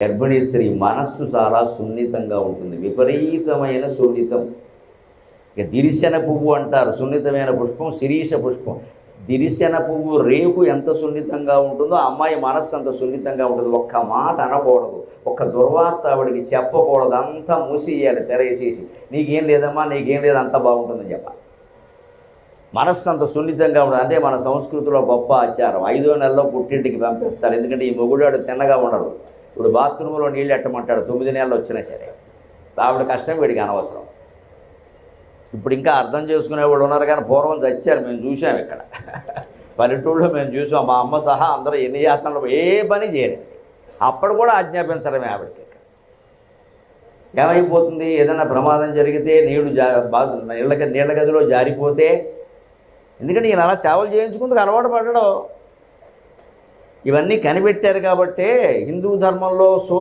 గర్భిణీ స్త్రీ మనస్సు చాలా సున్నితంగా ఉంటుంది, విపరీతమైన సున్నితం. ఇక దిరిశన పువ్వు అంటారు, సున్నితమైన పుష్పం శిరీష పుష్పం. దిరిశన పువ్వు రేపు ఎంత సున్నితంగా ఉంటుందో అమ్మాయి మనస్సు అంత సున్నితంగా ఉంటుంది. ఒక్క మాట అనకూడదు, ఒక్క దుర్వార్త ఆవిడికి చెప్పకూడదు, అంతా మూసేయాలి తెరేసేసి. నీకేం లేదమ్మా, నీకేం లేదు, అంత బాగుంటుందని చెప్పాలి. మనస్సు అంత సున్నితంగా ఉండదు. అంటే మన సంస్కృతిలో గొప్ప ఆచారం, 5వ నెలలో పుట్టింటికి పంపిస్తారు. ఎందుకంటే ఈ మొగుడాడు తిన్నగా ఉండడు. ఇప్పుడు బాత్రూంలో నీళ్ళు ఎట్టమంటాడు 9 నెలలు వచ్చినా సరే. ఆవిడ కష్టం వీడికి అనవసరం. ఇప్పుడు ఇంకా అర్థం చేసుకునేవాళ్ళు ఉన్నారు, కానీ పూర్వం చచ్చారు, మేము చూసాం ఇక్కడ పల్లెటూళ్ళలో మేము చూసాం. మా అమ్మ సహా అందరూ ఎన్ని యాత్రలు ఏ పని చేయలేదు. అప్పుడు కూడా ఆజ్ఞాపించడమే ఆవిడకి. ఏమైపోతుంది, ఏదైనా ప్రమాదం జరిగితే నీళ్ళ గదిలో జారిపోతే, ఎందుకంటే ఈయన అలా సేవలు చేయించుకుందుకు అలవాటు పడడం. ఇవన్నీ కనిపెట్టారు కాబట్టే హిందూ ధర్మంలో